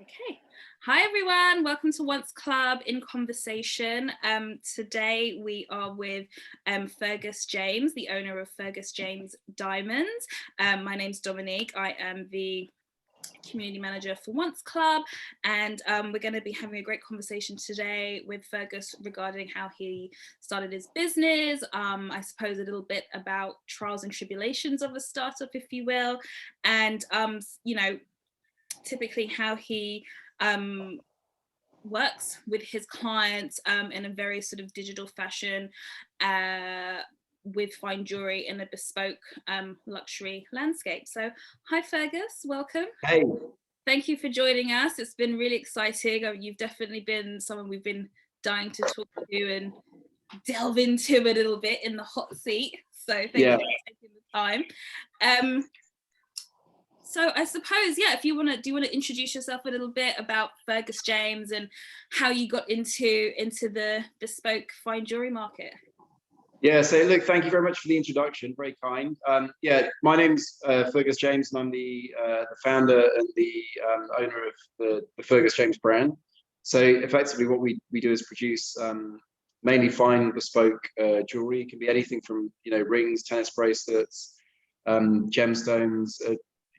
Okay. Hi, everyone. Welcome to Once Club in Conversation. Today we are with Fergus James, the owner of Fergus James Diamonds. My name's Dominique. I am the community manager for Once Club, and we're going to be having a great conversation today with Fergus regarding how he started his business. I suppose a little bit about trials and tribulations of a startup, if you will, and typically how he works with his clients in a very sort of digital fashion with fine jewelry in a bespoke luxury landscape. So hi Fergus, welcome. Hey. Thank you for joining us. It's been really exciting. You've definitely been someone we've been dying to talk to and delve into a little bit in the hot seat. So thank you for taking the time. So I suppose, if you do you want to introduce yourself a little bit about Fergus James and how you got into the bespoke fine jewelry market? Yeah, so look, thank you very much for the introduction. Very kind. My name's Fergus James, and I'm the founder and the owner of the Fergus James brand. So effectively, what we do is produce mainly fine bespoke jewelry. It can be anything from rings, tennis bracelets, gemstones,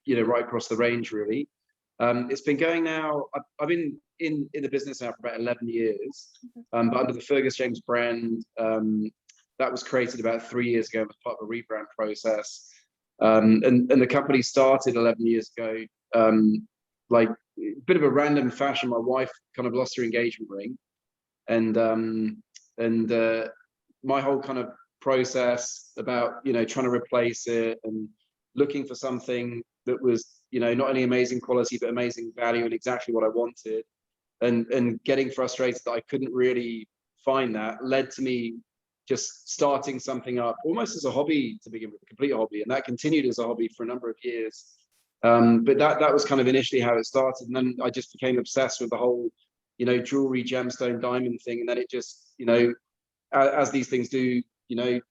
right across the range, really. It's been going now. I've been in the business now for about 11 years, but under the Fergus James brand. That was created about 3 years ago as part of a rebrand process. And the company started 11 years ago, like a bit of a random fashion. My wife kind of lost her engagement ring, and my whole kind of process about trying to replace it and looking for something that was not only amazing quality but amazing value and exactly what I wanted, and getting frustrated that I couldn't really find that led to me just starting something up almost as a hobby to begin with, a complete hobby, and that continued as a hobby for a number of years. But that was kind of initially how it started, and then I just became obsessed with the whole jewelry, gemstone, diamond thing, and then it just as these things do,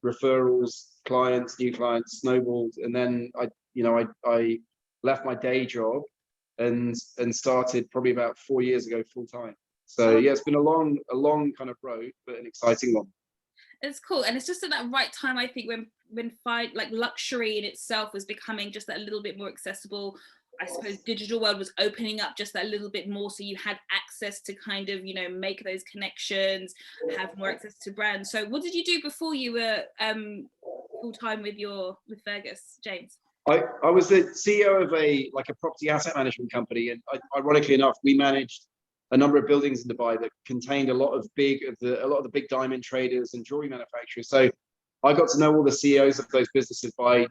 referrals, clients, new clients snowballed, and then I left my day job and started probably about 4 years ago full time. So yeah, it's been a long kind of road, but an exciting one. It's cool, and it's just at that right time, I think, when luxury in itself was becoming just that little bit more accessible. I suppose digital world was opening up just that little bit more, so you had access to kind of make those connections, have more access to brands. So what did you do before you were full time with Fergus James? I was the CEO of a property asset management company, and ironically enough, we managed a number of buildings in Dubai that contained a lot of the big diamond traders and jewelry manufacturers. So I got to know all the CEOs of those businesses by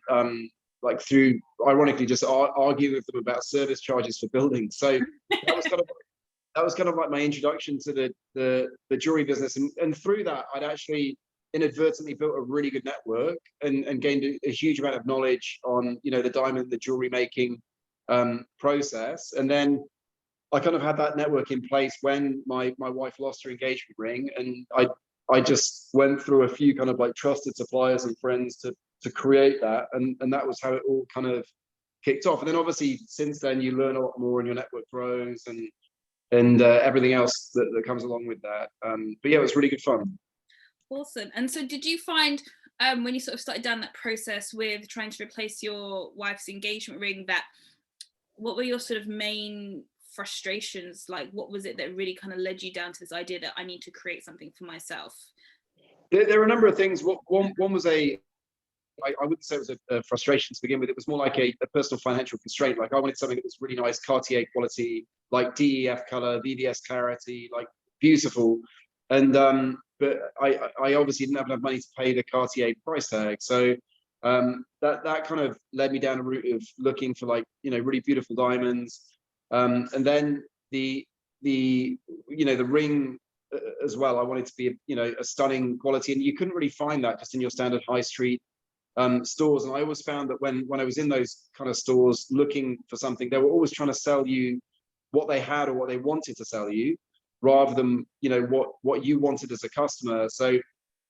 through ironically just arguing with them about service charges for buildings. So that was kind of like my introduction to the jewelry business, and through that I'd actually inadvertently built a really good network and gained a huge amount of knowledge on the diamond, the jewelry making process. And then I kind of had that network in place when my wife lost her engagement ring, and I just went through a few kind of trusted suppliers and friends to create that, and that was how it all kind of kicked off. And then obviously since then you learn a lot more and your network grows and everything else that comes along with that. But yeah, it was really good fun. Awesome. And so did you find when you sort of started down that process with trying to replace your wife's engagement ring, that what were your sort of main frustrations? Like, what was it that really kind of led you down to this idea that I need to create something for myself? There are a number of things. One was I wouldn't say it was a frustration to begin with. It was more like a personal financial constraint. Like I wanted something that was really nice, Cartier quality, like DEF color, VVS clarity, like beautiful. And but I obviously didn't have enough money to pay the Cartier price tag. So that kind of led me down a route of looking for really beautiful diamonds. And then the ring as well. I wanted to be a stunning quality, and you couldn't really find that just in your standard high street stores. And I always found that when I was in those kind of stores looking for something, they were always trying to sell you what they had or what they wanted to sell you, rather than what you wanted as a customer. So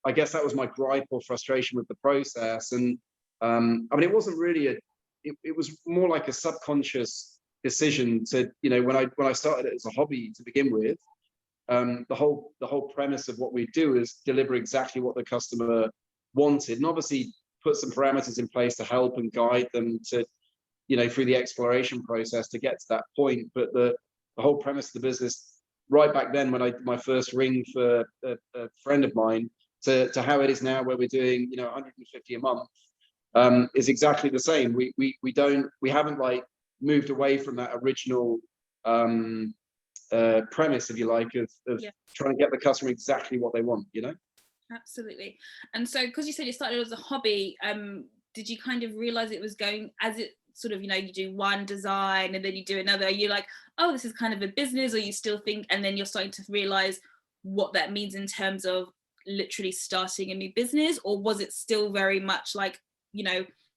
I guess that was my gripe or frustration with the process. And I mean, it wasn't really it was more like a subconscious decision to, when I started it as a hobby to begin with, the whole premise of what we do is deliver exactly what the customer wanted, and obviously put some parameters in place to help and guide them to, through the exploration process to get to that point. But the whole premise of the business, right back then when I did my first ring for a friend of mine, to how it is now, where we're doing 150 a month, is exactly the same. We haven't like moved away from that original premise, if you like, of trying to get the customer exactly what they want. Absolutely. And so, because you said you started as a hobby, did you kind of realize it was going as it sort of, you do one design and then you do another, you're like, oh, this is kind of a business, or you still think, and then you're starting to realize what that means in terms of literally starting a new business? Or was it still very much like,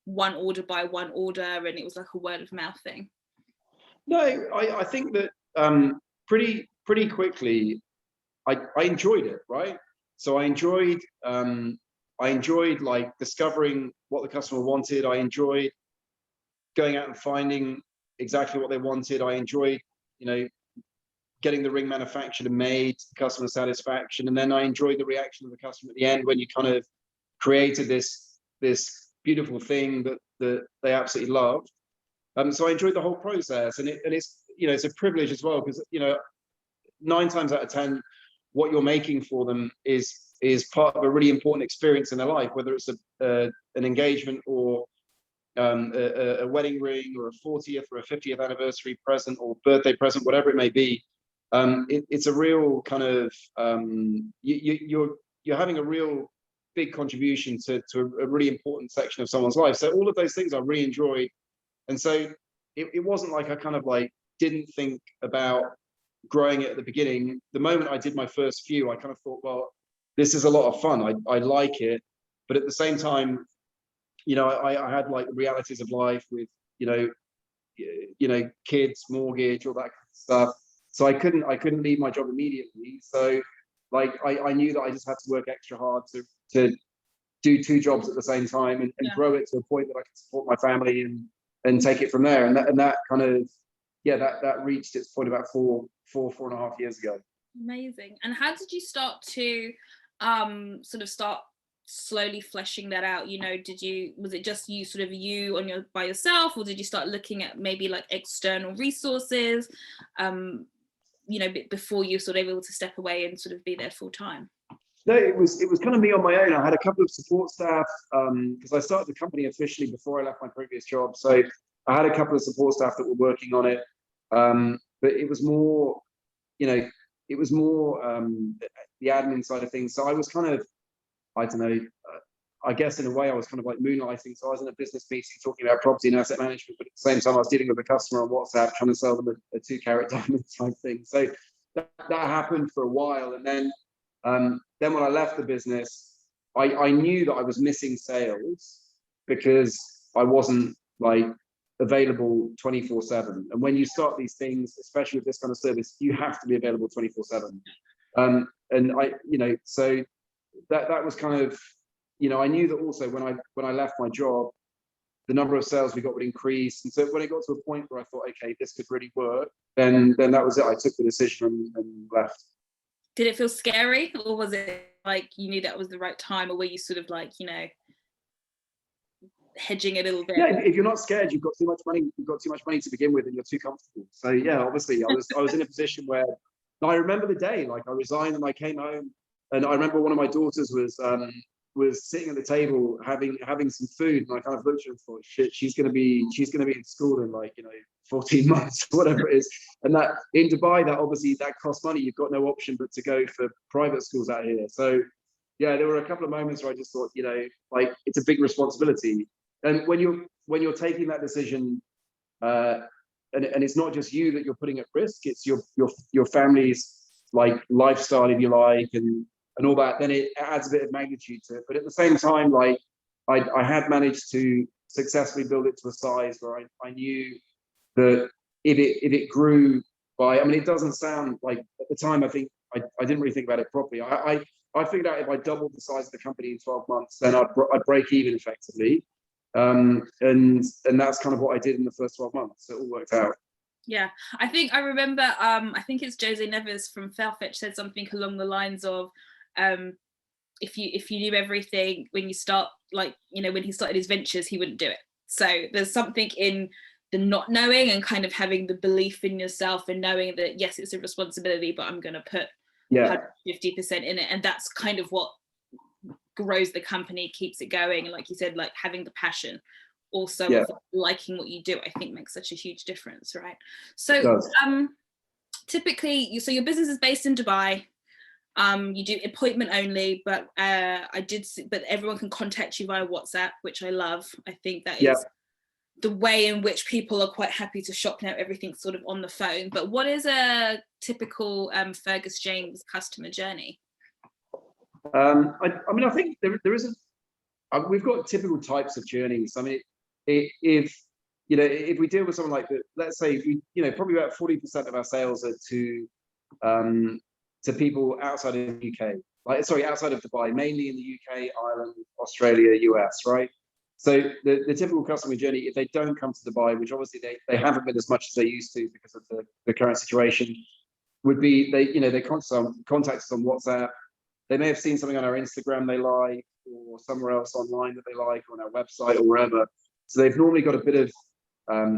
one order by one order, and it was like a word of mouth thing? No, I think that pretty quickly I enjoyed it, right? So I enjoyed like discovering what the customer wanted. I enjoyed going out and finding exactly what they wanted. I enjoyed, getting the ring manufactured and made, customer satisfaction. And then I enjoyed the reaction of the customer at the end when you kind of created this beautiful thing that they absolutely loved. So I enjoyed the whole process, and it's it's a privilege as well, because 9 times out of 10, what you're making for them is part of a really important experience in their life, whether it's an engagement or a wedding ring, or a 40th or a 50th anniversary present or birthday present, whatever it may be. It's a real kind of you're having a real big contribution to a really important section of someone's life. So all of those things I really enjoyed, and so it wasn't like I kind of like didn't think about growing it at the beginning. The moment I did my first few, I kind of thought, well, this is a lot of fun. I like it, but at the same time, I had like realities of life with kids, mortgage, all that kind of stuff. So I couldn't leave my job immediately. So like I knew that I just had to work extra hard to do 2 jobs at the same time, and grow it to a point that I could support my family and take it from there. And that kind of that reached its point about 4.5 years ago. Amazing. And how did you start to sort of start slowly fleshing that out? Was it just you by yourself, or did you start looking at maybe like external resources before you sort of able to step away and sort of be there full time? No, it was kind of me on my own. I had a couple of support staff, because I started the company officially before I left my previous job. So I had a couple of support staff that were working on it, but it was more, the admin side of things. So I was kind of, I don't know, I guess in a way I was kind of like moonlighting. So I was in a business meeting talking about property and asset management, but at the same time I was dealing with a customer on WhatsApp trying to sell them a 2-carat diamond type thing. So that happened for a while, and then when I left the business, I knew that I was missing sales because I wasn't like available 24/7. And when you start these things, especially with this kind of service, you have to be available 24/7. And so that was kind of, I knew that also when I left my job, the number of sales we got would increase. And so when it got to a point where I thought, okay, this could really work, then that was it. I took the decision and left. Did it feel scary, or was it like you knew that was the right time, or were you sort of like, hedging a little bit? Yeah, if you're not scared, you've got too much money to begin with, and you're too comfortable. So yeah, obviously I was in a position where I remember the day, like I resigned and I came home, and I remember one of my daughters was sitting at the table having some food, and I kind of looked at her and thought, shit, she's gonna be in school in 14 months, whatever it is. And that in Dubai, that obviously that costs money. You've got no option but to go for private schools out here. So yeah, there were a couple of moments where I just thought, like it's a big responsibility. And when you're taking that decision, and it's not just you that you're putting at risk, it's your family's like lifestyle, if you like, and all that, then it adds a bit of magnitude to it. But at the same time, like I had managed to successfully build it to a size where I knew that if it grew by, it doesn't sound like, at the time, I think I didn't really think about it properly. I figured out if I doubled the size of the company in 12 months, then I'd break even effectively. And that's kind of what I did in the first 12 months. So it all worked out. Yeah, I think I remember, I think it's Jose Neves from Farfetch said something along the lines of, um, if you knew everything when you start, like, you know, when he started his ventures, he wouldn't do it. So there's something in the not knowing and kind of having the belief in yourself and knowing that, yes, it's a responsibility, but I'm going to put Yeah, 150% in it. And that's kind of what grows the company, keeps it going. And like you said, like having the passion also yeah, of liking what you do, I think makes such a huge difference, right? it So does. typically, so your business is based in Dubai. You do appointment only, but but everyone can contact you via WhatsApp, which I love. I think that Yeah. is the way in which people are quite happy to shop now. Everything's sort of on the phone. But what is a typical Fergus James customer journey? I mean, I think there isn't. We've got typical types of journeys. I mean, if you know, if we deal with someone like that, let's say, if we, you know, probably about 40% of our sales are um, to people outside of the UK, like, sorry, outside of Dubai, mainly in the UK, Ireland, Australia, US, right? So the typical customer journey, if they don't come to Dubai, which obviously they haven't been as much as they used to because of the current situation, would be they, you know, they contact us on WhatsApp. They may have seen something on our Instagram they like, or somewhere else online that they like, or on our website or wherever. So they've normally got a bit of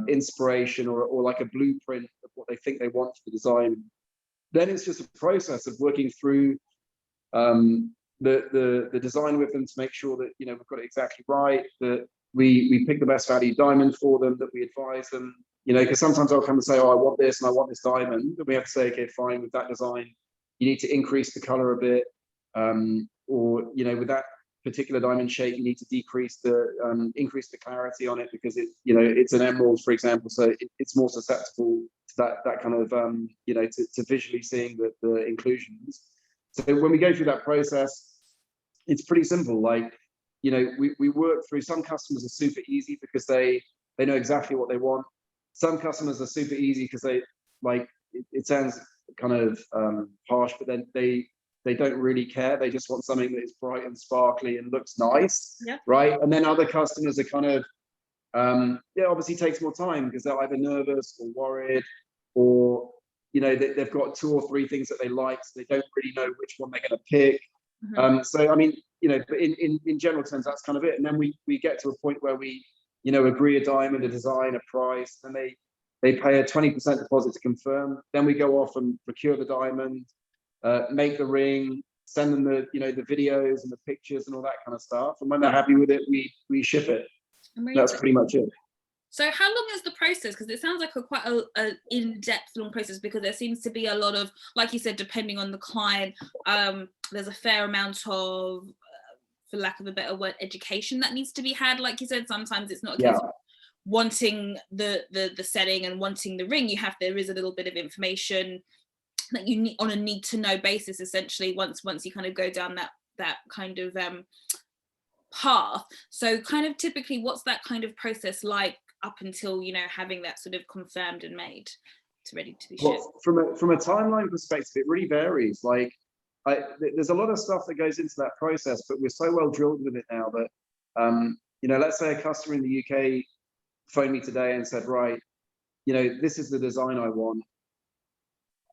inspiration, or like a blueprint of what they think they want for the design. Then it's just a process of working through the design with them to make sure that, you know, we've got it exactly right, that we pick the best value diamond for them, that we advise them, you know, because sometimes I'll come and say, oh, I want this and I want this diamond, and we have to say, okay, fine, with that design you need to increase the color a bit, or, you know, with that particular diamond shape you need to decrease the increase the clarity on it, because it, you know, it's an emerald, for example, so it's more susceptible to that kind of you know, to visually seeing the inclusions. So when we go through that process, it's pretty simple. Like, you know, we work through, some customers are super easy because they know exactly what they want. Some customers are super easy because they, like, it sounds kind of harsh, but then they don't really care. They just want something that is bright and sparkly and looks nice, Yeah. right? And then other customers are kind of yeah, obviously takes more time because they're either nervous or worried, or, you know, they've got two or three things that they like, so they don't really know which one they're going to pick. So I mean, you know, but in general terms, that's kind of it. And then we get to a point where we, you know, agree a diamond, a design, a price, and they pay a 20% deposit to confirm. Then we go off and procure the diamond, make the ring, send them the, you know, the videos and the pictures and all that kind of stuff. And when they're happy with it, we ship it. That's Amazing. pretty much it. So how long is the process? Because it sounds like quite a in-depth long process, because there seems to be a lot of, like you said, depending on the client, there's a fair amount of, for lack of a better word, education that needs to be had. Like you said, sometimes it's not a Yeah. case of wanting the setting and wanting the ring. There is a little bit of information that you need on a need to know basis, essentially, once you kind of go down that kind of path. So kind of typically, what's that kind of process like up until, you know, having that sort of confirmed and made to ready to be shipped? Well, from a timeline perspective, it really varies. Like, there's a lot of stuff that goes into that process, but we're so well drilled with it now that, you know, let's say a customer in the UK phoned me today and said, right, you know, this is the design I want.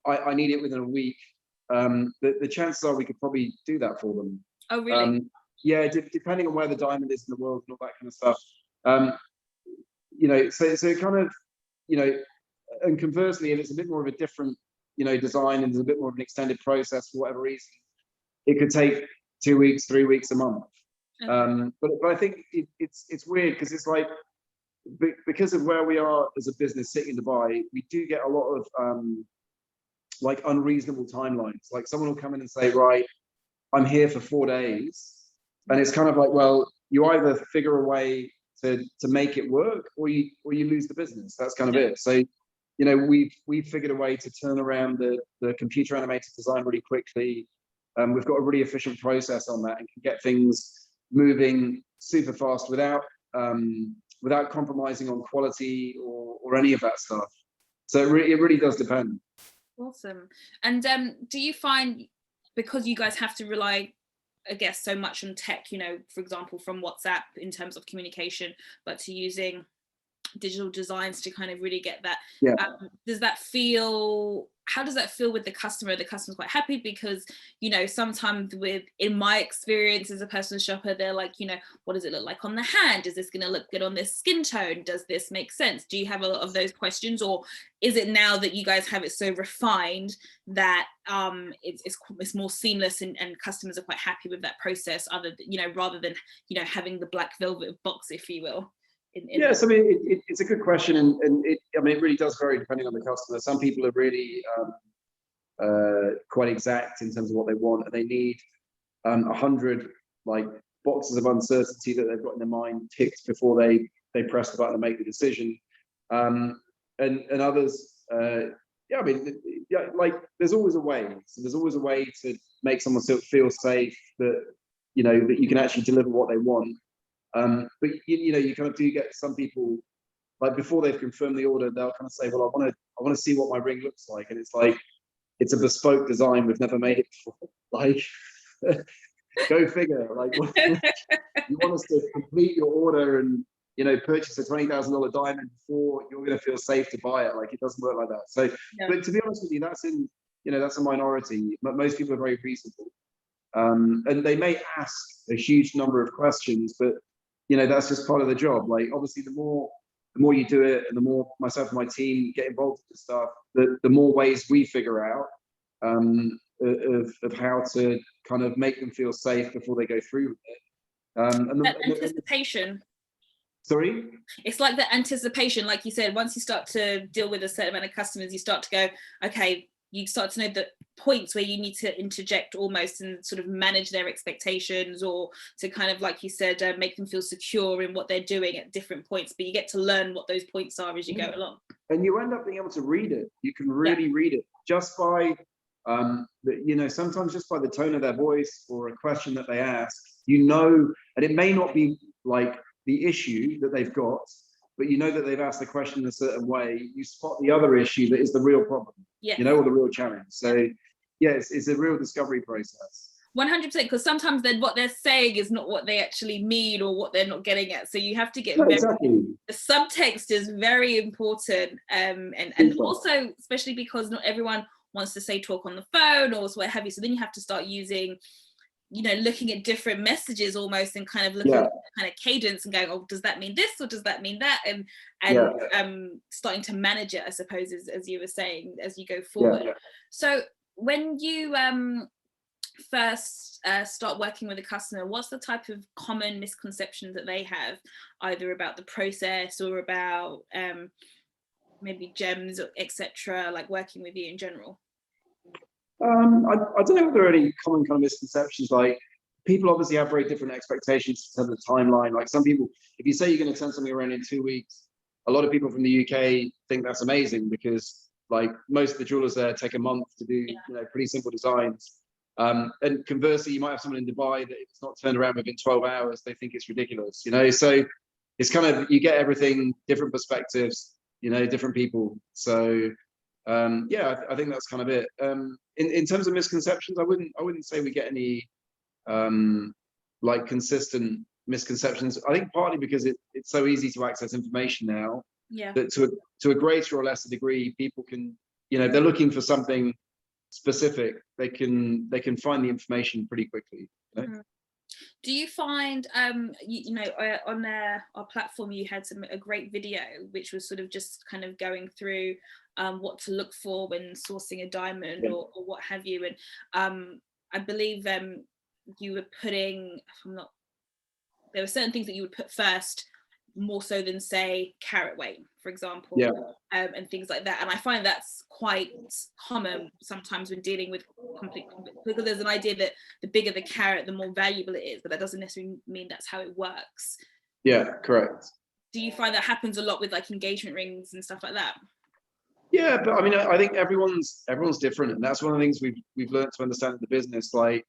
I need it within a week. The chances are we could probably do that for them. Oh, really? Yeah, depending on where the diamond is in the world and all that kind of stuff. You know, so kind of, you know, and conversely, if it's a bit more of a different, you know, design and there's a bit more of an extended process for whatever reason, it could take 2 weeks, 3 weeks, a month. Okay. But I think it's weird because it's like, because of where we are as a business sitting in Dubai, we do get a lot of like unreasonable timelines. Like, someone will come in and say, right, I'm here for 4 days, and it's kind of like, well, you either figure a way to make it work, or you lose the business. That's kind of it. So, you know, we've figured a way to turn around the computer animated design really quickly. We've got a really efficient process on that and can get things moving super fast without compromising on quality or any of that stuff. So it really does depend. Awesome. And do you find, because you guys have to rely, I guess, so much on tech, you know, for example, from WhatsApp in terms of communication, but to using digital designs to kind of really get that. Yeah. How does that feel with the customer? The customer's quite happy because, you know, sometimes in my experience as a personal shopper, they're like, you know, what does it look like on the hand? Is this going to look good on this skin tone? Does this make sense? Do you have a lot of those questions, or is it now that you guys have it so refined that it's more seamless and customers are quite happy with that process, rather than, you know, having the black velvet box, if you will? Yes, I mean, it's a good question, and it really does vary depending on the customer. Some people are really quite exact in terms of what they want, and they need 100 like boxes of uncertainty that they've got in their mind ticked before they press the button and make the decision. And others, yeah, I mean, yeah, like there's always a way. So there's always a way to make someone feel safe, that you know that you can actually deliver what they want. But you know, you kind of do get some people, like before they've confirmed the order, they'll kind of say, well, I want to see what my ring looks like, and it's like, it's a bespoke design, we've never made it before. Like, go figure. Like, you want us to complete your order and, you know, purchase a $20,000 diamond before you're going to feel safe to buy it. Like, it doesn't work like that. So, yeah. But to be honest with you, that's a minority. But most people are very reasonable, and they may ask a huge number of questions, but you know, that's just part of the job. Like, obviously, the more you do it, and the more myself and my team get involved with the stuff, the more ways we figure out of how to kind of make them feel safe before they go through with it. Anticipation. Sorry? It's like the anticipation, like you said, once you start to deal with a certain amount of customers, you start to go, okay, you start to know the points where you need to interject almost and sort of manage their expectations, or to kind of, like you said, make them feel secure in what they're doing at different points. But you get to learn what those points are as you go along. And you end up being able to read it. You can really read it just by, you know, sometimes just by the tone of their voice or a question that they ask, you know, and it may not be like the issue that they've got, but you know that they've asked the question in a certain way. You spot the other issue that is the real problem, you know, or the real challenge. So, yeah, it's a real discovery process. 100%, because sometimes then what they're saying is not what they actually mean or what they're not getting at. So you have to get the subtext is very important, and also, especially because not everyone wants to say talk on the phone or what have you. So then you have to start using, you know, looking at different messages almost, and kind of looking at kind of cadence and going, oh, does that mean this or does that mean that? And starting to manage it, I suppose, as you were saying, as you go forward. So when you first start working with a customer, what's the type of common misconceptions that they have, either about the process or about maybe gems, etc., like working with you in general? I don't know if there are any common kind of misconceptions. Like, people obviously have very different expectations in terms of timeline. Like, some people, if you say you're going to turn something around in 2 weeks, a lot of people from the UK think that's amazing, because like most of the jewelers there take a month to do, you know, pretty simple designs. And conversely, you might have someone in Dubai that if it's not turned around within 12 hours, they think it's ridiculous, you know. So it's kind of, you get everything, different perspectives, you know, different people. So yeah, I think that's kind of it. In terms of misconceptions, I wouldn't say we get any like consistent misconceptions. I think partly because it's so easy to access information now, that to a greater or lesser degree, people can, you know, if they're looking for something specific, they can find the information pretty quickly, you know? Do you find you know, on our platform you had a great video which was sort of just kind of going through what to look for when sourcing a diamond, or what have you, and I believe you were putting, there were certain things that you would put first more so than, say, carat weight, for example, and things like that. And I find that's quite common sometimes when dealing with because there's an idea that the bigger the carat, the more valuable it is, but that doesn't necessarily mean that's how it works. Yeah, correct. Do you find that happens a lot with like engagement rings and stuff like that? Yeah, but I mean, I think everyone's different, and that's one of the things we've learned to understand in the business. Like,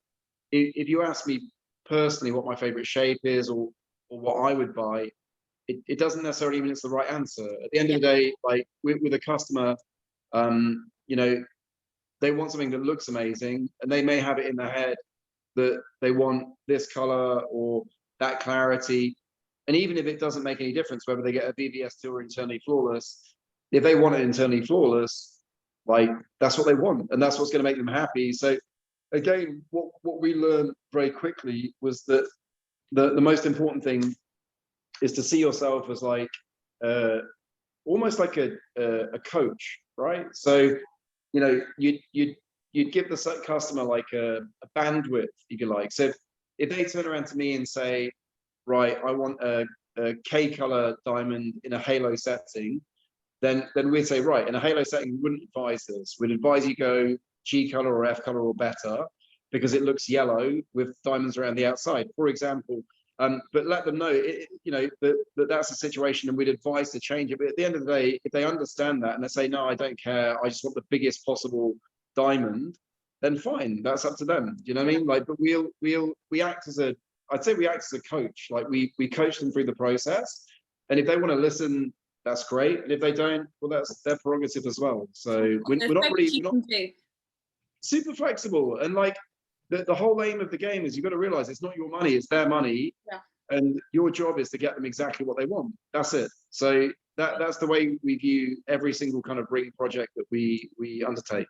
if you ask me personally what my favorite shape is, or what I would buy, it doesn't necessarily mean it's the right answer. At the end of the day, like with a customer, you know, they want something that looks amazing, and they may have it in their head that they want this color or that clarity. And even if it doesn't make any difference whether they get a VVS2 or internally flawless, if they want it internally flawless, like that's what they want, and that's what's going to make them happy. So again, what we learned very quickly was that the most important thing is to see yourself as like almost like a coach, right? So you'd give the customer like a bandwidth, if you like. So if they turn around to me and say, right, I want a K color diamond in a halo setting, then we'd say, right, in a halo setting, we wouldn't advise this. We'd advise you go G color or F color or better, because it looks yellow with diamonds around the outside, for example. But let them know, that's a situation, and we'd advise to change it. But at the end of the day, if they understand that and they say, no, I don't care, I just want the biggest possible diamond, then fine, that's up to them. Do you know what I mean? Like, but we act as I'd say we act as a coach. Like we coach them through the process, and if they want to listen, that's great. And if they don't, well, that's their prerogative as well. So we're not super flexible, and like the whole aim of the game is you've got to realize it's not your money, it's their money. Yeah. And your job is to get them exactly what they want. That's it. So that's the way we view every single kind of ring project that we undertake.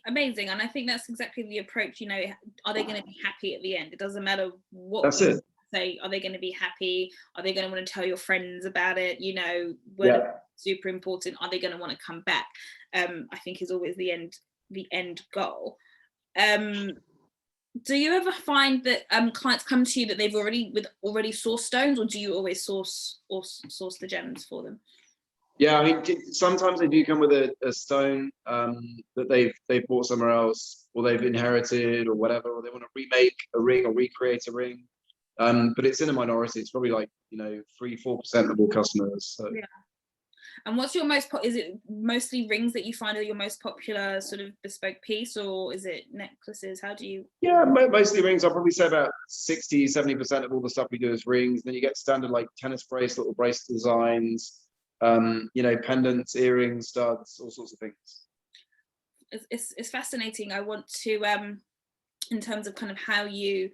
Amazing. And I think that's exactly the approach. Are they going to be happy at the end? It doesn't matter what that's it. Say, are they going to be happy? Are they going to want to tell your friends about it? Super important. Are they going to want to come back? I think is always the end goal. Do you ever find that clients come to you that they've already sourced stones, or do you always source the gems for them? Yeah, I mean, sometimes they do come with a stone that they've bought somewhere else, or they've inherited, or whatever, or they want to remake a ring or recreate a ring. But it's in a minority. It's probably like 3-4% of all customers. So. Yeah. And what's your is it mostly rings that you find are your most popular sort of bespoke piece, or is it necklaces? How do you? Yeah, mostly rings. I'll probably say about 60-70% of all the stuff we do is rings. Then you get standard like tennis bracelet or bracelet designs, pendants, earrings, studs, all sorts of things. It's fascinating. I want to, in terms of kind of how you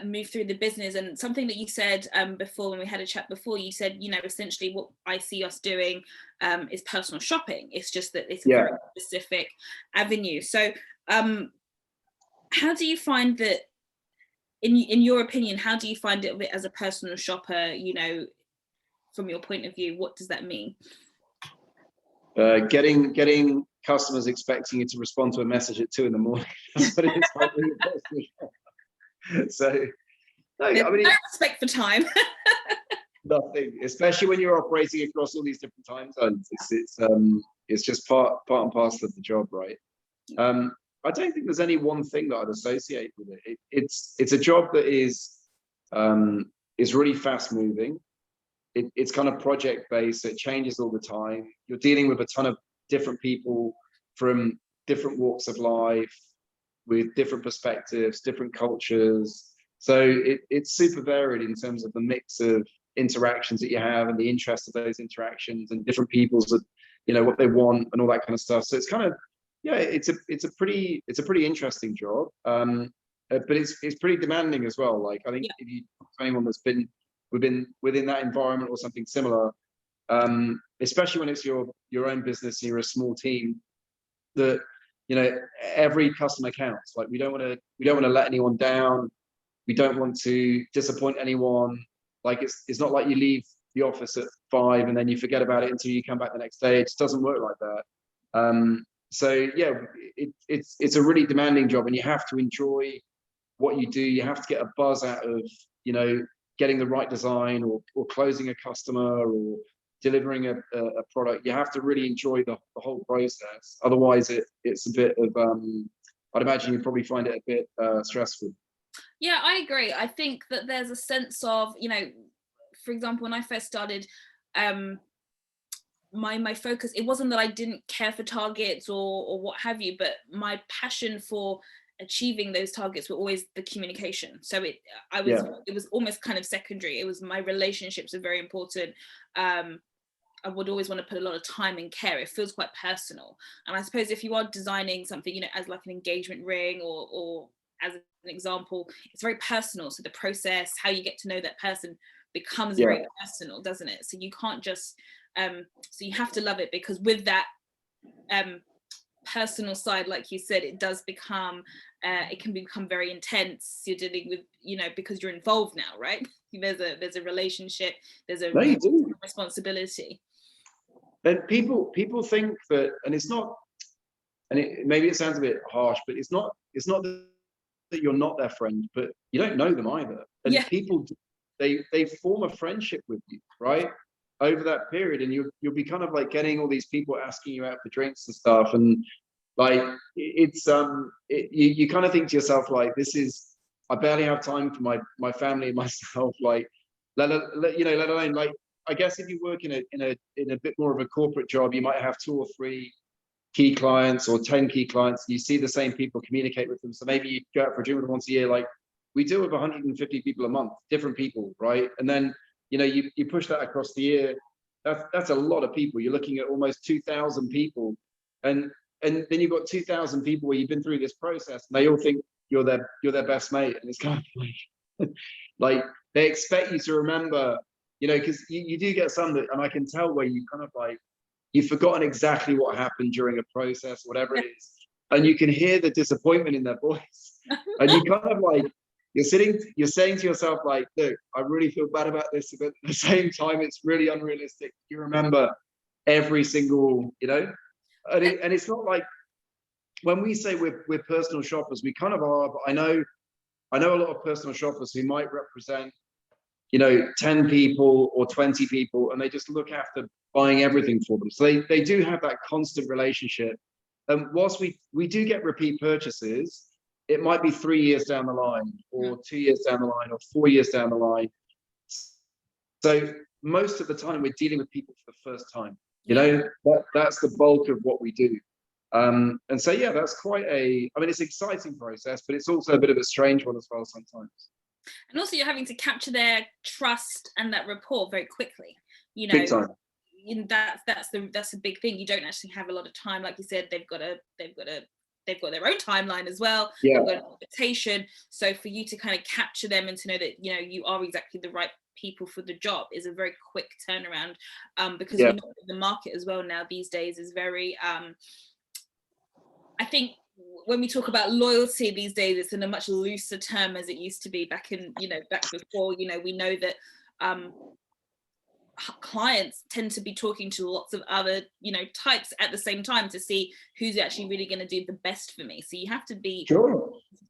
move through the business, and something that you said before when we had a chat before, you said essentially what I see us doing is personal shopping. It's just that it's a very specific avenue. So how do you find that, in your opinion, how do you find it as a personal shopper? From your point of view, what does that mean? Getting customers expecting you to respond to a message at 2 a.m. That's what it is like. So no, I mean, no respect for time. Nothing, especially when you're operating across all these different time zones. It's just part and parcel of the job, right? I don't think there's any one thing that I'd associate with it. It's a job that is really fast moving. It's kind of project based. It changes all the time. You're dealing with a ton of different people from different walks of life, with different perspectives, different cultures. So it's super varied in terms of the mix of interactions that you have and the interest of those interactions and different people's, what they want and all that kind of stuff. So it's kind of, it's a pretty interesting job. But it's pretty demanding as well. Like, I think if you talk to anyone that's been within that environment or something similar, especially when it's your own business and you're a small team, that every customer counts. Like, we don't want to let anyone down. We don't want to disappoint anyone. Like, it's not like you leave the office at 5 and then you forget about it until you come back the next day. It just doesn't work like that. So yeah, it's a really demanding job, and you have to enjoy what you do. You have to get a buzz out of getting the right design or closing a customer or delivering a product. You have to really enjoy the whole process. Otherwise, it's a bit of I'd imagine you'd probably find it a bit stressful. Yeah, I agree. I think that there's a sense of, for example, when I first started, my focus, it wasn't that I didn't care for targets or what have you, but my passion for achieving those targets were always the communication. So it was almost kind of secondary. It was, my relationships are very important. I would always want to put a lot of time and care. It feels quite personal. And I suppose if you are designing something, as like an engagement ring or as an example, it's very personal. So the process, how you get to know that person becomes Yeah. very personal, doesn't it? So you can't just, so you have to love it, because with that personal side, like you said, it does become, it can become very intense. You're dealing with, you know, because you're involved now, right? There's a relationship, there's a No, you do. responsibility. And people think that, and it's not, and maybe it sounds a bit harsh, but it's not that you're not their friend, but you don't know them either. And Yeah. people, they form a friendship with you, right? Over that period, and you'll be kind of like getting all these people asking you out for drinks and stuff, and like it's you kind of think to yourself like, this is, I barely have time for my family and myself, like let alone, like, I guess if you work in a bit more of a corporate job, you might have 2 or 3 key clients or 10 key clients, and you see the same people, communicate with them. So maybe you go out for a drink with them once a year. Like we deal with 150 people a month, different people, right? And then, you know, you push that across the year. That's a lot of people. You're looking at almost 2,000 people, and then you've got 2,000 people where you've been through this process, and they all think you're their best mate, and it's kind of like like they expect you to remember, you know, because you do get some that, and I can tell where you kind of like, you've forgotten exactly what happened during a process, whatever it is, and you can hear the disappointment in their voice, and you kind of like, you're saying to yourself like, look, I really feel bad about this, but at the same time, it's really unrealistic. You remember every single, you know, and it's not like, when we say we're personal shoppers, we kind of are, but I know a lot of personal shoppers who might represent, you know, 10 people or 20 people, and they just look after buying everything for them. So they do have that constant relationship. And whilst we do get repeat purchases, it might be 3 years down the line, or 2 years down the line, or 4 years down the line. So most of the time we're dealing with people for the first time, you know, that's the bulk of what we do. And so, yeah, that's quite I mean, it's an exciting process, but it's also a bit of a strange one as well sometimes. And also you're having to capture their trust and that rapport very quickly, you know. Big time. That's a big thing. You don't actually have a lot of time. Like you said, they've got their own timeline as well. Yeah. They've got an invitation. So for you to kind of capture them and to know that, you know, you are exactly the right people for the job is a very quick turnaround, because we know the market as well now these days is very I think when we talk about loyalty these days, it's in a much looser term as it used to be back before. You know, we know that clients tend to be talking to lots of other, you know, types at the same time to see who's actually really going to do the best for me. So you have to be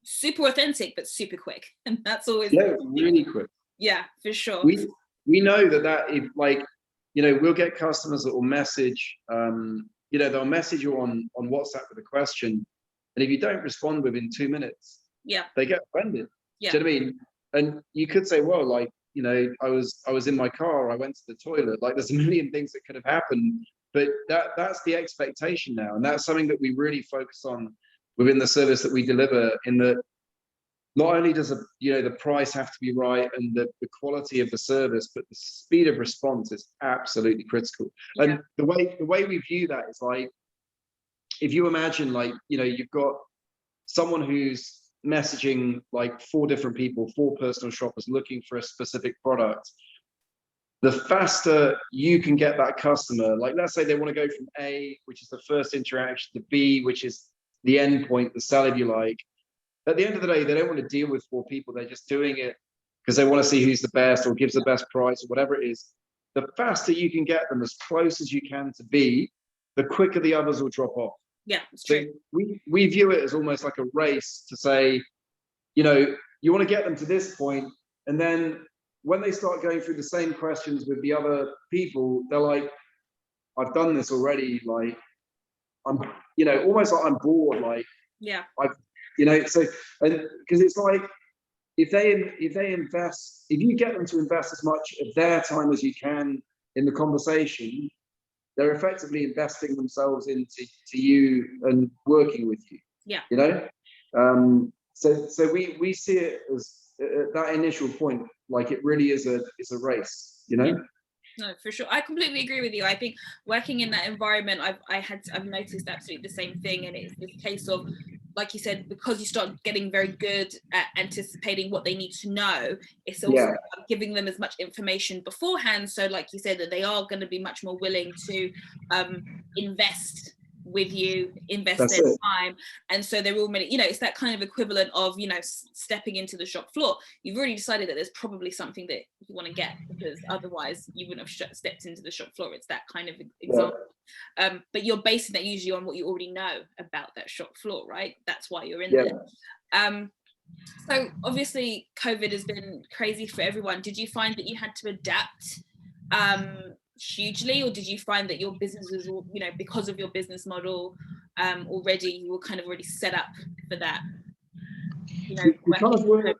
super authentic, but super quick. And that's always really quick. Yeah, for sure. We know that if, like, you know, we'll get customers that will message, you know, they'll message you on WhatsApp with a question, and if you don't respond within 2 minutes, they get offended. Do you know what I mean? And you could say, well, like, you know, I was in my car, I went to the toilet. Like, there's a million things that could have happened, but that's the expectation now, and that's something that we really focus on within the service that we deliver. In that, not only does the price have to be right and the quality of the service, but the speed of response is absolutely critical. And the way we view that is like, if you imagine, like, you know, you've got someone who's messaging like 4 different people, 4 personal shoppers looking for a specific product. The faster you can get that customer, like, let's say they want to go from A, which is the first interaction, to B, which is the end point, the sell, if you like. At the end of the day, they don't want to deal with 4 people. They're just doing it because they want to see who's the best or gives the best price or whatever it is. The faster you can get them as close as you can to B, the quicker the others will drop off. Yeah, it's true. So we view it as almost like a race to say, you know, you want to get them to this point, and then when they start going through the same questions with the other people, they're like, I've done this already. Like, I'm, you know, almost like I'm bored. Like, you know, so, and because it's like, if you get them to invest as much of their time as you can in the conversation, they're effectively investing themselves into you and working with you. Yeah. You know, so we see it as that initial point, like, it really is a race. You know. Yeah. No, for sure. I completely agree with you. I think working in that environment, I've noticed absolutely the same thing, and it's this case of like you said, because you start getting very good at anticipating what they need to know, it's also Yeah, giving them as much information beforehand. So like you said, that they are going to be much more willing to invest with you, invest that's their it. time. And so they're already, you know, it's that kind of equivalent of, you know, stepping into the shop floor. You've already decided that there's probably something that you want to get, because otherwise you wouldn't have stepped into the shop floor. It's that kind of example. But you're basing that usually on what you already know about that shop floor, right? That's why you're in there. So obviously COVID has been crazy for everyone. Did you find that you had to adapt hugely, or did you find that your business was, you know, because of your business model already, you were kind of already set up for that, you know, we kind of were,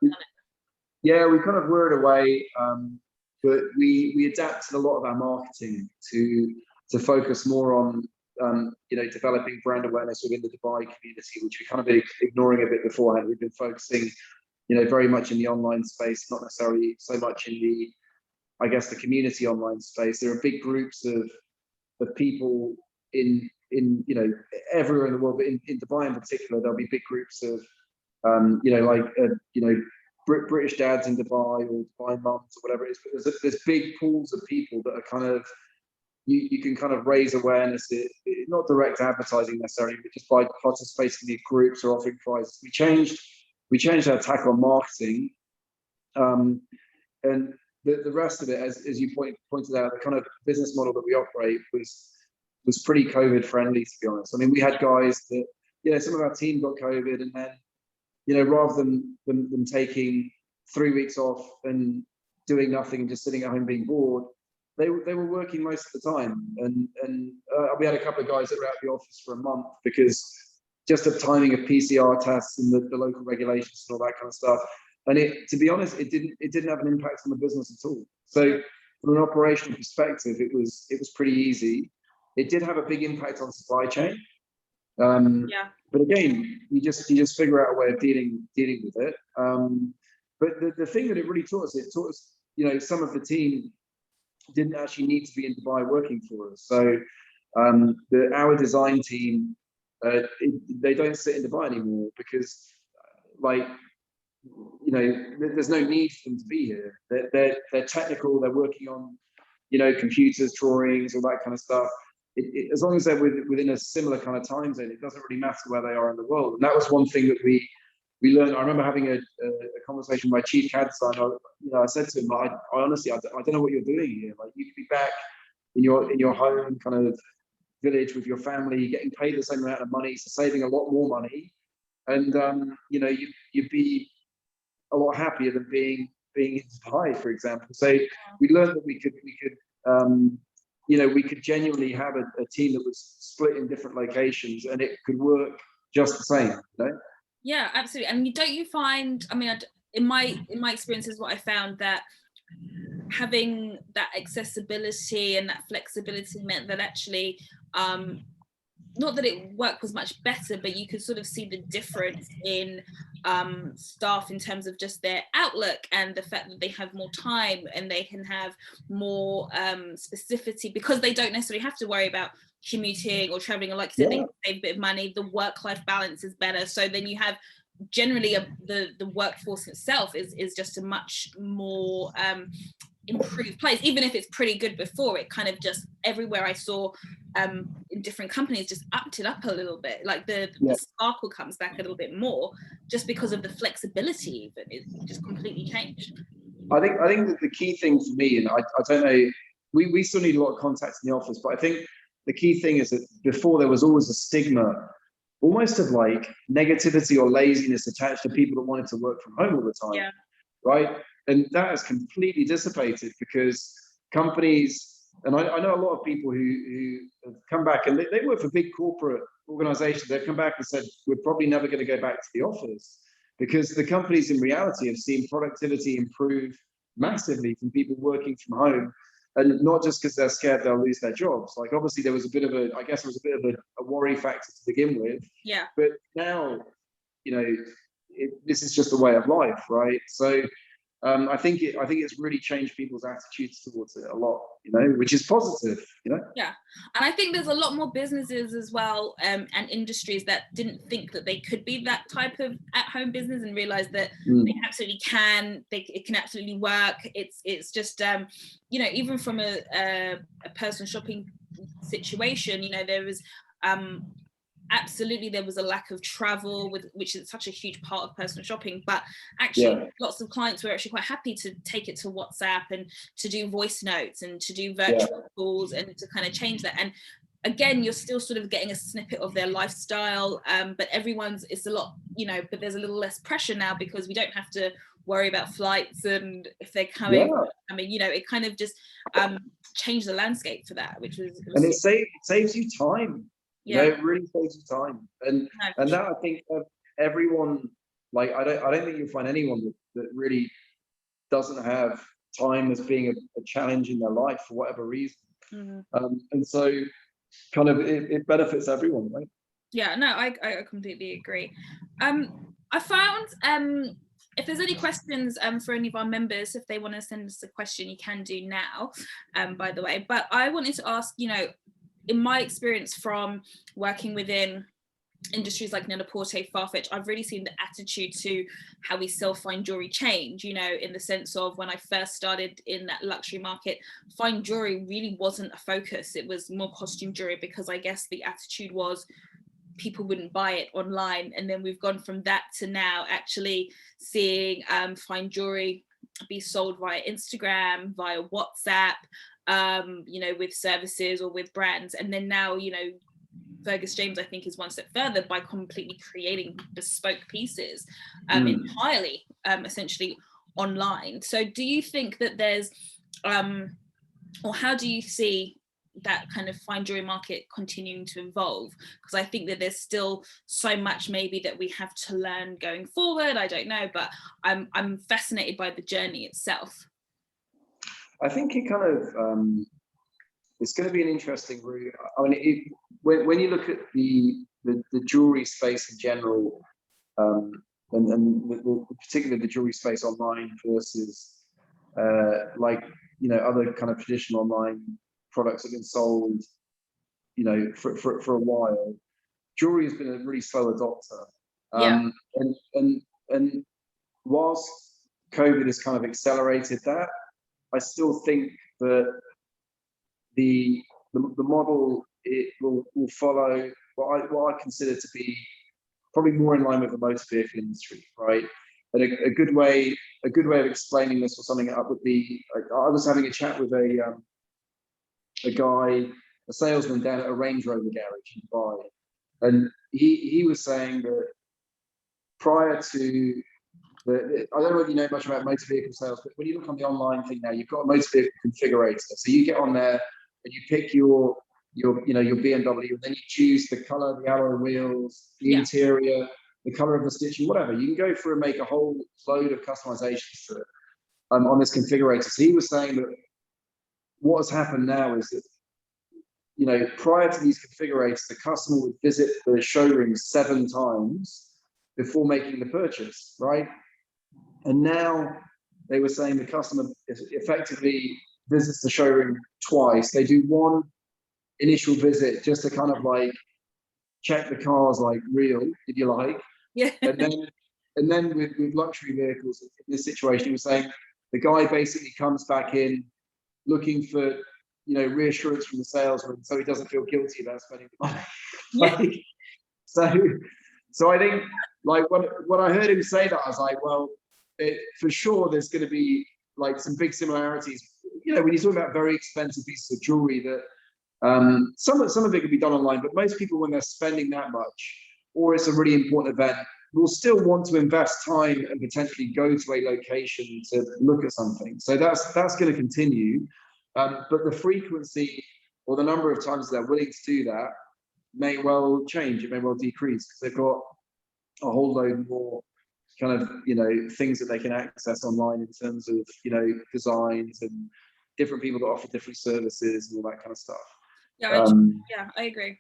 yeah, we kind of were in a way, but we adapted a lot of our marketing to focus more on you know, developing brand awareness within the Dubai community, which we kind of been ignoring a bit beforehand. We've been focusing, you know, very much in the online space, not necessarily so much in the, I guess, the community online space. There are big groups of people in you know, everywhere in the world, but in Dubai in particular, there'll be big groups of you know, like you know, British dads in Dubai, or Dubai mums, or whatever it is. But there's big pools of people that are kind of, you can kind of raise awareness, not direct advertising necessarily, but just by participating in these groups or offering prizes. We changed our tack on marketing, and the rest of it, as you pointed out, the kind of business model that we operate was pretty COVID friendly, to be honest. I mean, we had guys that, you know, some of our team got COVID, and then, you know, rather than them taking 3 weeks off and doing nothing and just sitting at home being bored, they were working most of the time. And we had a couple of guys that were out of the office for a month because just of timing of PCR tests and the local regulations and all that kind of stuff. And to be honest, it didn't have an impact on the business at all. So from an operational perspective, it was pretty easy. It did have a big impact on supply chain. But again, you just figure out a way of dealing with it. But the thing that it really taught us, you know, some of the team didn't actually need to be in Dubai working for us. So our design team, they don't sit in Dubai anymore because, like, you know, there's no need for them to be here. They're technical. They're working on, you know, computers, drawings, all that kind of stuff. As long as they're within a similar kind of time zone, it doesn't really matter where they are in the world. And that was one thing that we learned. I remember having a conversation with my chief CAD designer. You know, I said to him, I honestly, I don't know what you're doing here. Like, you could be back in your home kind of village with your family, getting paid the same amount of money, so saving a lot more money, and you know, you'd be a lot happier than being in Dubai, for example. So we learned that we could you know, we could genuinely have a team that was split in different locations, and it could work just the same, you know? Yeah, absolutely. And don't you find, I mean, in my experiences, what I found that having that accessibility and that flexibility meant that actually, not that it work was much better, but you could sort of see the difference in staff in terms of just their outlook, and the fact that they have more time and they can have more specificity, because they don't necessarily have to worry about commuting or traveling, or like you said, they can save a bit of money. The work-life balance is better, so then you have generally the workforce itself is just a much more improved place. Even if it's pretty good before, it kind of just, everywhere I saw in different companies, just upped it up a little bit, like the sparkle comes back a little bit more, just because of the flexibility. Even it just completely changed. I think that the key thing for me, and I don't know, we still need a lot of contacts in the office, but I think the key thing is that before there was always a stigma, almost of like negativity or laziness attached to people that wanted to work from home all the time, right? And that has completely dissipated, because companies, and I know a lot of people who have come back, and they work for big corporate organizations. They've come back and said, we're probably never going to go back to the office, because the companies in reality have seen productivity improve massively from people working from home. And not just because they're scared they'll lose their jobs. Like, obviously there was a bit of a worry factor to begin with. Yeah. But now, you know, this is just a way of life, right? So I think it's really changed people's attitudes towards it a lot, you know, which is positive, you know. Yeah, and I think there's a lot more businesses as well, and industries that didn't think that they could be that type of at-home business, and realize that they absolutely can. It can absolutely work. It's just you know, even from a personal shopping situation, you know, there was absolutely there was a lack of travel, which is such a huge part of personal shopping, but actually lots of clients were actually quite happy to take it to WhatsApp and to do voice notes and to do virtual calls and to kind of change that. And again, you're still sort of getting a snippet of their lifestyle, but it's a lot, you know, but there's a little less pressure now because we don't have to worry about flights and if they're coming. I mean, you know, it kind of just changed the landscape for that, which was and it saves you time. You know, it really saves you time, and that I think everyone, like, I don't think you'll find anyone that really doesn't have time as being a challenge in their life for whatever reason. And so kind of it benefits everyone, right? Yeah, no, I completely agree. I found if there's any questions for any of our members, if they want to send us a question, you can do now, by the way. But I wanted to ask, you know, in my experience from working within industries like Net-a-Porter, Farfetch, I've really seen the attitude to how we sell fine jewelry change, you know, in the sense of when I first started in that luxury market, fine jewelry really wasn't a focus. It was more costume jewelry because I guess the attitude was people wouldn't buy it online. And then we've gone from that to now actually seeing fine jewelry be sold via Instagram, via WhatsApp, you know, with services or with brands. And then now, you know, Fergus James, I think, is one step further by completely creating bespoke pieces entirely, essentially online. So do you think that there's, or how do you see that kind of fine jewelry market continuing to evolve? Because I think that there's still so much maybe that we have to learn going forward. I don't know, but I'm fascinated by the journey itself. I think it kind of it's going to be an interesting route. I mean, when you look at the jewelry space in general, and particularly the jewelry space online versus like, you know, other kind of traditional online products that have been sold, you know, for a while, jewelry has been a really slow adopter. And whilst COVID has kind of accelerated that, I still think that the model, it will follow what I consider to be probably more in line with the motor vehicle industry, right? And a good way of explaining this or something up would be, I was having a chat with a guy, a salesman down at a Range Rover garage in Dubai, and he was saying that prior to I don't know if you know much about motor vehicle sales, but when you look on the online thing now, you've got a motor vehicle configurator. So you get on there and you pick your you know, your BMW, and then you choose the color, the alloy wheels, the interior, the color of the stitching, whatever. You can go through and make a whole load of customizations to it on this configurator. So he was saying that what has happened now is that, you know, prior to these configurators, the customer would visit the showroom 7 times before making the purchase, right? And now they were saying the customer effectively visits the showroom twice. They do one initial visit just to kind of like check the car's like real, if you like. Yeah. And then with luxury vehicles in this situation, he was saying the guy basically comes back in looking for, you know, reassurance from the salesman, so he doesn't feel guilty about spending the money. Like, so I think, like, when I heard him say that, I was like, well, for sure there's going to be like some big similarities. You know, when you talk about very expensive pieces of jewelry, that some of it can be done online, but most people, when they're spending that much, or it's a really important event, will still want to invest time and potentially go to a location to look at something. So that's going to continue, but the frequency or the number of times they're willing to do that may well change. It may well decrease because they've got a whole load more kind of, you know, things that they can access online in terms of, you know, designs and different people that offer different services and all that kind of stuff. Yeah, I agree.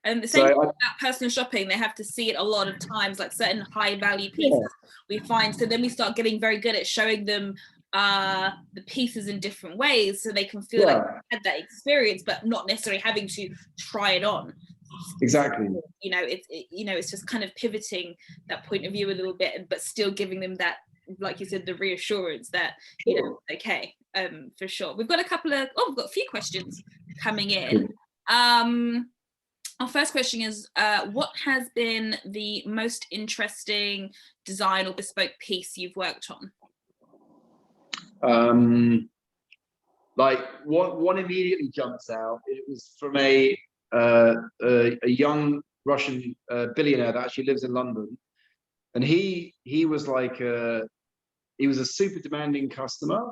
And the So same thing about personal shopping, they have to see it a lot of times, like certain high value pieces we find. So then we start getting very good at showing them the pieces in different ways so they can feel like they had that experience, but not necessarily having to try it on. exactly. You know, it's just kind of pivoting that point of view a little bit, but still giving them that, like you said, the reassurance that, you know, okay, for sure. We've got we've got a few questions coming in. Our first question is, what has been the most interesting design or bespoke piece you've worked on? Like one immediately jumps out. It was from a young Russian billionaire that actually lives in London, and he was like he was a super demanding customer,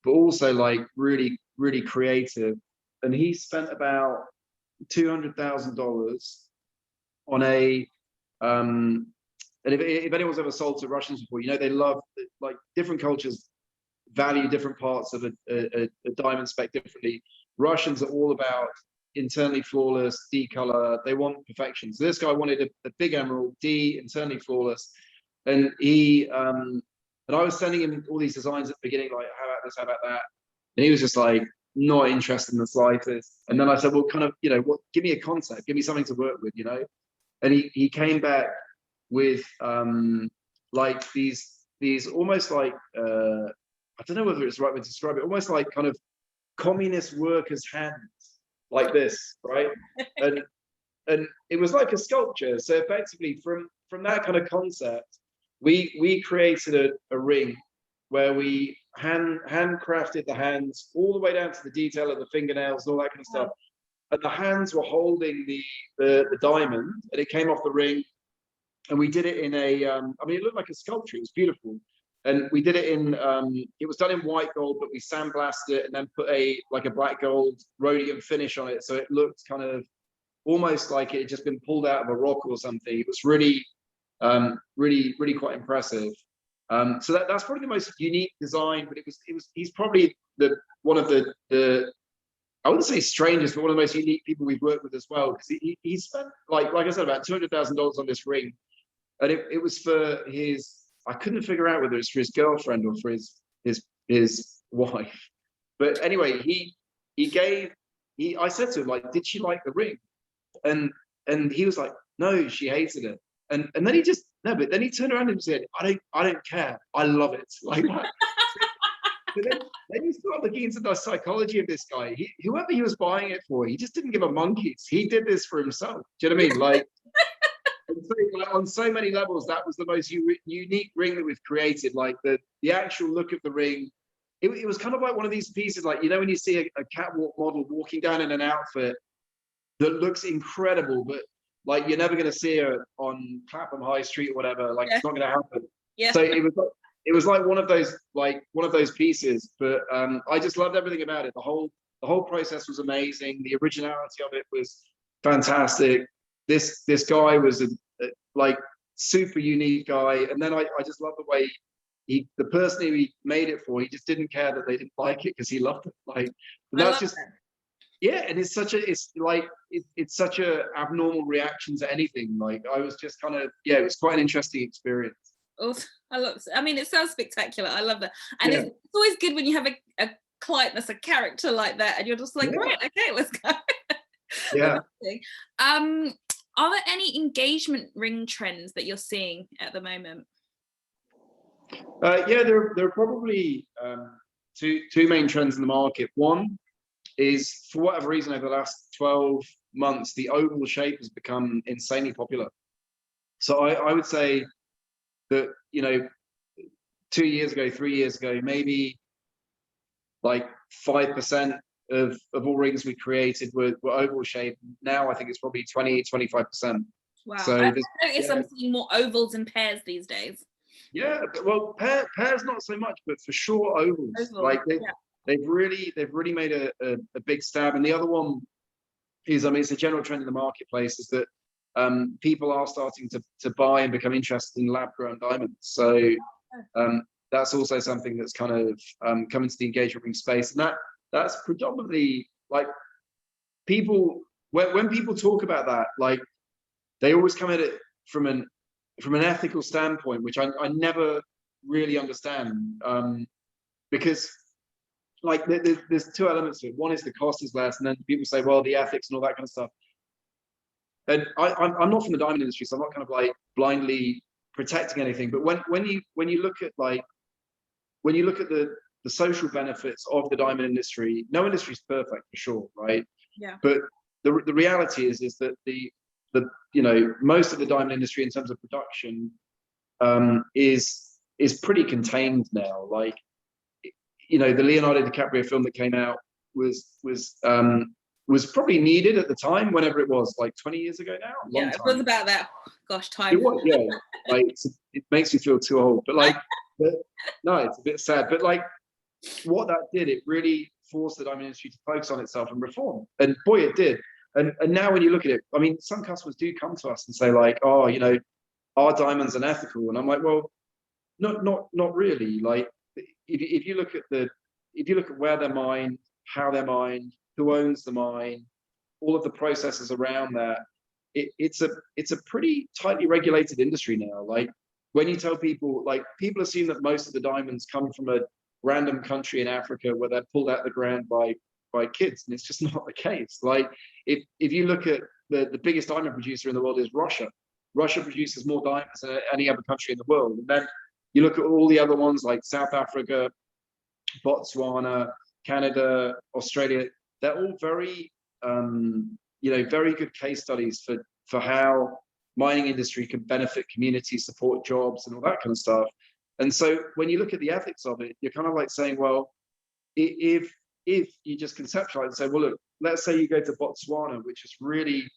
but also like really creative, and he spent about $200,000 on a and if anyone's ever sold to Russians before, you know they love, like, different cultures value different parts of a diamond spec differently. Russians are all about internally flawless, D color. They want perfection. So this guy wanted a big emerald, D, internally flawless, and and I was sending him all these designs at the beginning, like, how about this, how about that, and he was just like not interested in the slightest. And then I said, well, kind of, you know, what? Give me a concept, give me something to work with, you know. And he came back with like these almost like I don't know whether it's the right way to describe it, almost like kind of communist workers' hands, like this, right? and it was like a sculpture. So effectively, from that kind of concept, we created a ring where we handcrafted the hands all the way down to the detail of the fingernails and all that kind of stuff. And the hands were holding the diamond, and it came off the ring. And we did it in a I mean, it looked like a sculpture. It was beautiful. And we did it in it was done in white gold, but we sandblasted it and then put a black gold rhodium finish on it, so it looked kind of almost like it had just been pulled out of a rock or something. It was really really quite impressive. So that's probably the most unique design, but he's probably one of the I wouldn't say strangest, but one of the most unique people we've worked with as well, because he spent, like I said, about $200,000 on this ring, and it was for his, I couldn't figure out whether it's for his girlfriend or for his wife. But anyway, I said to him, like, did she like the ring? And he was like, no, she hated it. And then he just, no, but then he turned around and said, I don't care. I love it. Like that. But then you start looking into the psychology of this guy. Whoever he was buying it for, he just didn't give a monkey's. He did this for himself. Do you know what I mean? Like, on so many levels, that was the most unique ring that we've created. Like the actual look of the ring, it was kind of like one of these pieces, like, you know, when you see a catwalk model walking down in an outfit that looks incredible, but like you're never going to see her on Clapham High Street or whatever. Like, it's not going to happen. Yeah. So it was like one of those pieces. But I just loved everything about it. The whole process was amazing. The originality of it was fantastic. This guy was a like super unique guy, and then I just love the way the person who he made it for, he just didn't care that they didn't like it because he loved it. Like, that's just that. Yeah, and it's such a abnormal reaction to anything. Like, I was just kind of, yeah, it was quite an interesting experience. Oh, I mean, it sounds spectacular. I love that. And it's always good when you have a client that's a character like that, and you're just like, right, okay, let's go. Yeah. Are there any engagement ring trends that you're seeing at the moment? Yeah, there are probably two main trends in the market. One is, for whatever reason, over the last 12 months, the oval shape has become insanely popular. So I would say that, you know, 2 years ago, 3 years ago, maybe like 5% of all rings we created were oval shape. Now I think it's probably 20-25%. Wow. So I noticed I'm seeing more ovals and pairs these days. Yeah, well, pairs not so much, but for sure ovals. Like they've really made a big stab. And the other one is, I mean, it's a general trend in the marketplace, is that people are starting to buy and become interested in lab-grown diamonds. So that's also something that's kind of come into the engagement ring space, and that's predominantly, like, people when people talk about that, like they always come at it from an ethical standpoint, which I never really understand, because like there's two elements to it. One is the cost is less, and then people say, well, the ethics and all that kind of stuff. And I'm not from the diamond industry, so I'm not kind of like blindly protecting anything. But when you look at the social benefits of the diamond industry, no industry is perfect for sure, right? Yeah. But the reality is that the most of the diamond industry in terms of production is pretty contained now. Like, the Leonardo DiCaprio film that came out was probably needed at the time, whenever it was, like 20 years ago now. Yeah, it was about that. Gosh, time. It was, yeah. Like it makes me feel too old, but like, no, it's a bit sad. But like, what that did, it really forced the diamond industry to focus on itself and reform. And boy, it did. And now when you look at it, I mean, some customers do come to us and say like, oh, our diamonds unethical, and I'm like, well, not really. Like, if you look at where they're mined, how they're mined, who owns the mine, all of the processes around that, it's a pretty tightly regulated industry now. Like, when you tell people, like, people assume that most of the diamonds come from a random country in Africa where they're pulled out of the ground by kids, and it's just not the case. Like, if you look at the biggest diamond producer in the world is Russia. Russia produces more diamonds than any other country in the world. And then you look at all the other ones like South Africa, Botswana, Canada, Australia. They're all very very good case studies for how mining industry can benefit communities, support jobs, and all that kind of stuff. And so when you look at the ethics of it, you're kind of like saying, well, if you just conceptualize and say, well, look, let's say you go to Botswana, which has really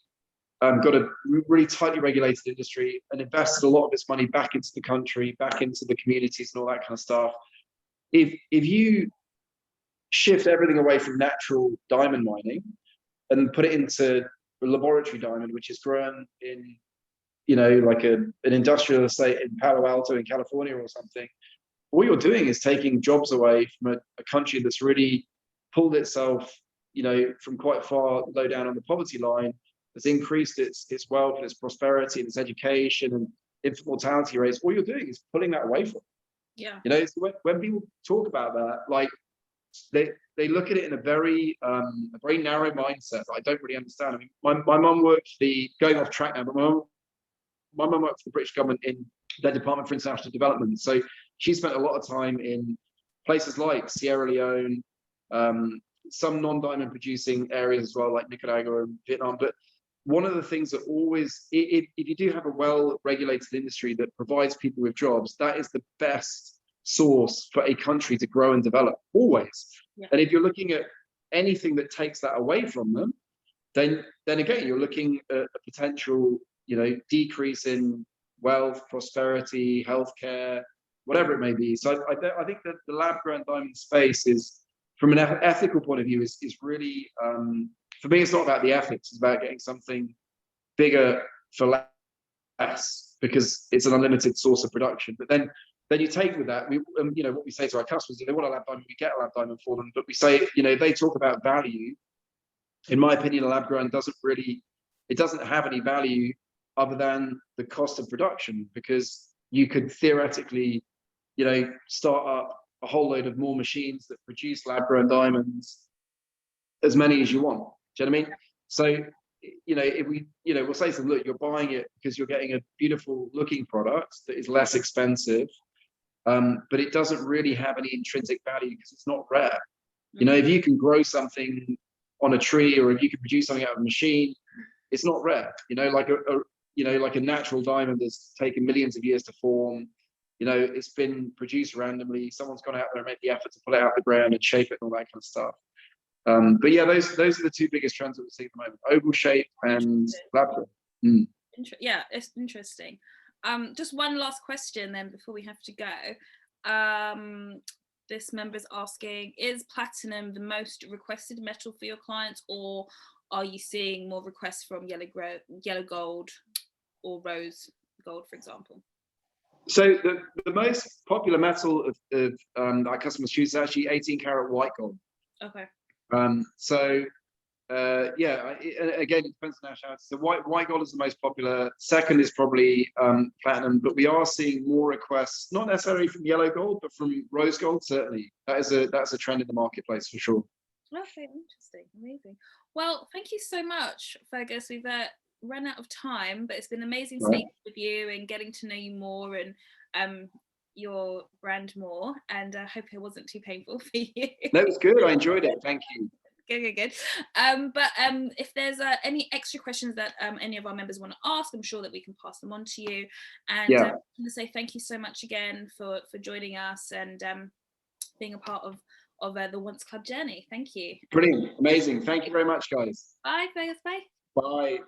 got a really tightly regulated industry and invested a lot of its money back into the country, back into the communities and all that kind of stuff. If you shift everything away from natural diamond mining and put it into laboratory diamond, which is grown in, like an industrial estate in Palo Alto in California or something, all you're doing is taking jobs away from a country that's really pulled itself, from quite far low down on the poverty line, has increased its wealth and its prosperity and its education and infant mortality rates. All you're doing is pulling that away from. Yeah. So when people talk about that, like, they look at it in a very narrow mindset that I don't really understand. I mean, my mum worked going off track now, but my mum worked for the British government in their Department for International Development. So she spent a lot of time in places like Sierra Leone, some non-diamond producing areas as well, like Nicaragua and Vietnam. But one of the things that always, if you do have a well-regulated industry that provides people with jobs, that is the best source for a country to grow and develop, always. Yeah. And if you're looking at anything that takes that away from them, then again, you're looking at a potential, decrease in wealth, prosperity, healthcare, whatever it may be. So I think that the lab-grown diamond space is, from an ethical point of view, is really, for me, it's not about the ethics. It's about getting something bigger for less, because it's an unlimited source of production. But then you take with that, what we say to our customers, if they want a lab diamond, we get a lab diamond for them. But we say, they talk about value. In my opinion, a lab grown doesn't have any value other than the cost of production, because you could theoretically, start up a whole load of more machines that produce lab grown diamonds, as many as you want. Do you know what I mean? So, if we, we'll say to them, look, you're buying it because you're getting a beautiful looking product that is less expensive, but it doesn't really have any intrinsic value because it's not rare. If you can grow something on a tree, or if you can produce something out of a machine, it's not rare. Like a natural diamond that's taken millions of years to form. It's been produced randomly. Someone's gone out there and made the effort to pull it out of the ground and shape it and all that kind of stuff. But yeah, those are the two biggest trends that we see at the moment: oval shape and lab grown. Yeah, it's interesting. Just one last question then before we have to go. This member's asking, is platinum the most requested metal for your clients, or are you seeing more requests from yellow gold or rose gold, for example? So the most popular metal of our customers choose is actually 18 karat white gold. Okay. So Yeah, again, it depends on nationality. So white gold is the most popular. Second is probably platinum, but we are seeing more requests, not necessarily from yellow gold, but from rose gold. Certainly, that's a trend in the marketplace for sure. Okay, interesting, amazing. Well, thank you so much, Fergus. We've run out of time, but it's been amazing speaking with you and getting to know you more and your brand more. And I hope it wasn't too painful for you. No, it was good. I enjoyed it. Thank you. Good. But if there's any extra questions that any of our members want to ask, I'm sure that we can pass them on to you. And I'm going to say thank you so much again for joining us and being a part of the Once Club journey. Thank you. Brilliant. Amazing. Thank you very much, guys. Bye, Fergus. Bye. Bye.